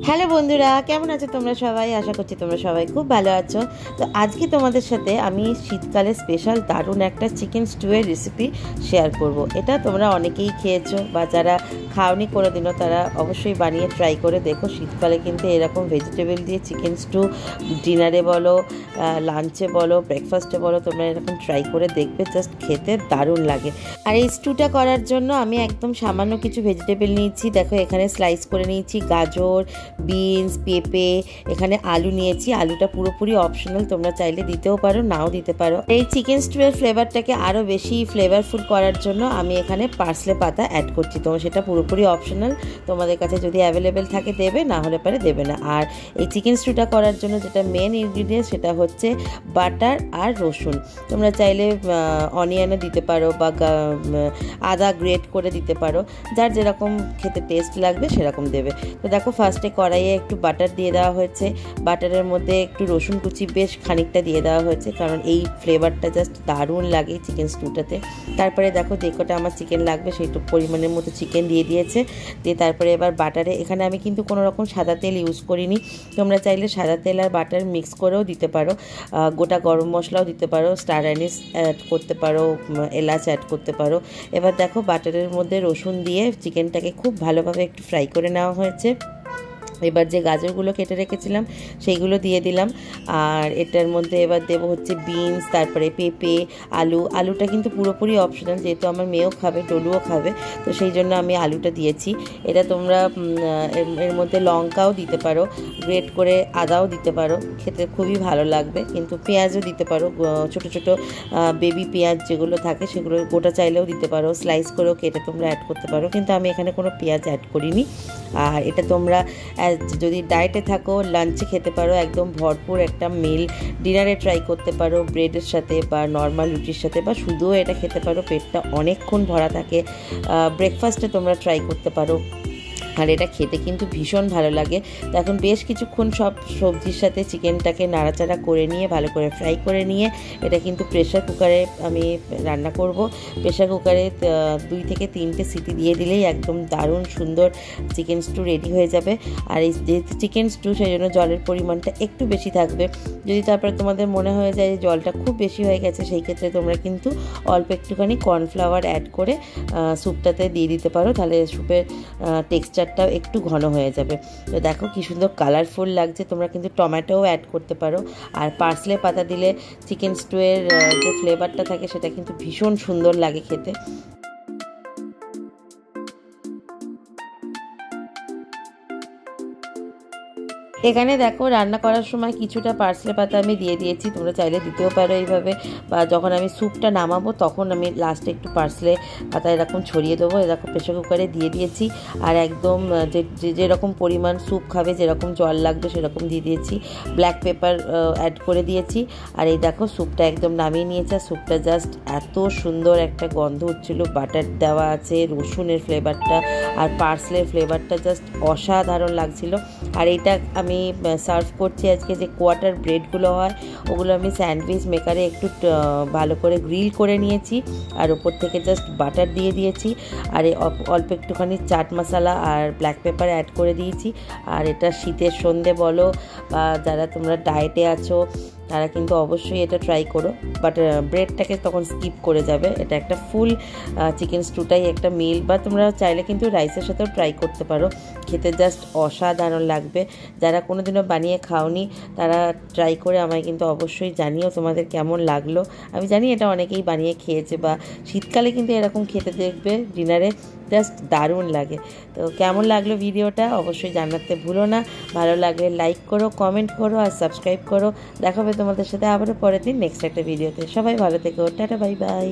Hello বন্ধুরা, কেমন আছো তোমরা সবাই? আশা করছি তোমরা সবাই খুব ভালো আছো। তো আজকে তোমাদের সাথে আমি শীতকালে স্পেশাল দারুণ একটা চিকেন স্টুয়ের রেসিপি শেয়ার করব। এটা তোমরা অনেকেই খেয়েছো বা যারা খাওনি কোনোদিনও তারা অবশ্যই বানিয়ে ট্রাই করে দেখো। শীতকালে কিন্তু এরকম ভেজিটেবল দিয়ে চিকেন স্টু ডিনারে বলো, লাঞ্চে বলো, ব্রেকফাস্টে বলো, তোমরা এরকম ট্রাই করে দেখবে, জাস্ট খেতে দারুণ লাগে। আর এই স্টুটা করার জন্য আমি একদম সামান্য কিছু ভেজিটেবল নিয়েছি। দেখো এখানে স্লাইস করে নিয়েছি গাজর, বিনস, পেঁপে, এখানে আলু নিয়েছি। আলুটা পুরোপুরি অপশনাল, তোমরা চাইলে দিতেও পারো, নাও দিতে পারো। এই চিকেন স্টুয়ের ফ্লেভারটাকে আরও বেশি ফ্লেভারফুল করার জন্য আমি এখানে পার্সলে পাতা অ্যাড করছি। তোমরা সেটা পুরোপুরি অপশনাল, তোমাদের কাছে যদি অ্যাভেলেবেল থাকে দেবে, না হলে পারে দেবে না। আর এই চিকেন স্টুটা করার জন্য যেটা মেন ইনগ্রিডিয়েন্ট সেটা হচ্ছে বাটার আর রসুন। তোমরা চাইলে অনিয়নও দিতে পারো বা আদা গ্রেট করে দিতে পারো, যার যেরকম খেতে টেস্ট লাগবে সেরকম দেবে। তো দেখো ফার্স্টে কড়াইয়ে একটু বাটার দিয়ে দেওয়া হয়েছে, বাটারের মধ্যে একটু রসুন কুচি বেশ খানিকটা দিয়ে দেওয়া হয়েছে, কারণ এই ফ্লেভারটা জাস্ট দারুণ লাগে চিকেন স্টুটাতে। তারপরে দেখো যে কটা আমার চিকেন লাগবে সেইটুকু পরিমাণের মতো চিকেন দিয়ে দিয়েছে। দিয়ে তারপরে এবার বাটারে, এখানে আমি কিন্তু কোনো রকম সাদা তেল ইউজ করিনি, তোমরা চাইলে সাদা তেল আর বাটার মিক্স করেও দিতে পারো, গোটা গরম মশলাও দিতে পারো, স্টার অ্যানিস অ্যাড করতে পারো, এলাচ অ্যাড করতে পারো। এবার দেখো বাটারের মধ্যে রসুন দিয়ে চিকেনটাকে খুব ভালোভাবে একটু ফ্রাই করে নেওয়া হয়েছে। এবার যে গাজরগুলো কেটে রেখেছিলাম সেইগুলো দিয়ে দিলাম। আর এটার মধ্যে এবার দেবো হচ্ছে বিনস, তারপরে পেঁপে, আলুটা কিন্তু পুরোপুরি অপশনাল, যেহেতু আমার মেয়েও খাবে, ডলুও খাবে, তো সেই জন্য আমি আলুটা দিয়েছি। এটা তোমরা এর মধ্যে লঙ্কাও দিতে পারো, গ্রেট করে আদাও দিতে পারো, খেতে খুবই ভালো লাগবে। কিন্তু পেঁয়াজও দিতে পারো, ছোটো ছোটো বেবি পেঁয়াজ যেগুলো থাকে সেগুলো গোটা চাইলেও দিতে পারো, স্লাইস করেও কেটে তোমরা অ্যাড করতে পারো, কিন্তু আমি এখানে কোনো পেঁয়াজ অ্যাড করিনি। আর এটা তোমরা যদি ডায়েটে থাকো লাঞ্চে খেতে পারো, একদম ভরপুর একটা মিল। ডিনারে ট্রাই করতে পারো ব্রেডের সাথে বা নর্মাল রুটির সাথে, বা শুধুও এটা খেতে পারো, পেটটা অনেকক্ষণ ভরা থাকে। ব্রেকফাস্টে তোমরা ট্রাই করতে পারো, আর এটা খেতে কিন্তু ভীষণ ভালো লাগে। তো এখন বেশ কিছুক্ষণ সব সবজির সাথে চিকেনটাকে নাড়াচাড়া করে নিয়ে ভালো করে ফ্রাই করে নিয়ে এটা কিন্তু প্রেশার কুকারে আমি রান্না করব। প্রেশার কুকারে 2 থেকে 3টে সিটি দিয়ে দিলেই একদম দারুণ সুন্দর চিকেন স্টু রেডি হয়ে যাবে। আর এই যেহেতু চিকেন স্টু সেই জন্য জলের পরিমাণটা একটু বেশি থাকবে। যদি তারপরে তোমাদের মনে হয়ে যায় যে জলটা খুব বেশি হয়ে গেছে, সেই ক্ষেত্রে তোমরা কিন্তু অল্প একটুখানি কর্নফ্লাওয়ার অ্যাড করে স্যুপটাতে দিয়ে দিতে পারো, তাহলে স্যুপের টেক্সচারটাও একটু ঘন হয়ে যাবে। তো দেখো কি সুন্দর কালারফুল লাগছে। তোমরা কিন্তু টমেটোও অ্যাড করতে পারো। আর পার্সলে পাতা দিলে চিকেন স্টুয়ের যে ফ্লেভারটা থাকে সেটা কিন্তু ভীষণ সুন্দর লাগে খেতে। এখানে দেখো রান্না করার সময় কিছুটা পার্সলে পাতা আমি দিয়ে দিয়েছি, তোমরা চাইলে দিতেও পারো এইভাবে, বা যখন আমি স্যুপটা নামাবো তখন আমি লাস্টে একটু পার্সলে পাতা এরকম ছড়িয়ে দেবো। এরকম প্রেশার কুকারে দিয়ে দিয়েছি, আর একদম যেরকম পরিমাণ স্যুপ খাবে, যেরকম জল লাগবে সেরকম দিয়ে দিয়েছি। ব্ল্যাক পেপার অ্যাড করে দিয়েছি। আর এই দেখো স্যুপটা একদম নামিয়ে নিয়েছে। স্যুপটা জাস্ট এত সুন্দর একটা গন্ধ হচ্ছিলো, বাটার দেওয়া আছে, রসুনের ফ্লেভারটা আর পার্সলের ফ্লেভারটা জাস্ট অসাধারণ লাগছিল। আর এইটা আমি সার্ভ করছি আজকে যে কোয়ার্টার ব্রেডগুলো হয়, ওগুলো আমি স্যান্ডউইচ মেকারে একটু ভালো করে গ্রিল করে নিয়েছি, আর ওপর থেকে জাস্ট বাটার দিয়ে দিয়েছি, আর অল্প একটুখানি চাট মশলা আর ব্ল্যাক পেপার অ্যাড করে দিয়েছি। আর এটা শীতের সন্ধে বলো বা যারা তোমরা ডায়েটে আছো তারা কিন্তু অবশ্যই এটা ট্রাই করো, বাট ব্রেডটাকে তখন স্কিপ করে যাবে। এটা একটা ফুল চিকেন স্টুটাই একটা মিল, বা তোমরা চাইলে কিন্তু রাইসের সাথেও ট্রাই করতে পারো, খেতে জাস্ট অসাধারণ লাগবে। যারা কোনোদিনও বানিয়ে খাওনি তারা ট্রাই করে আমায় কিন্তু অবশ্যই জানিও তোমাদের কেমন লাগলো। আমি জানি এটা অনেকেই বানিয়ে খেয়েছে, বা শীতকালে কিন্তু এরকম খেতে দেখবে ডিনারে, জাস্ট দারুণ লাগে। তো কেমন লাগলো ভিডিওটা অবশ্যই জানাতে ভুলো না। ভালো লাগলে লাইক করো, কমেন্ট করো আর সাবস্ক্রাইব করো। দেখা হবে তোমাদের সাথে আবারও পরের দিন নেক্সট একটা ভিডিওতে। সবাই ভালো থেকো, টাটা, বাই বাই।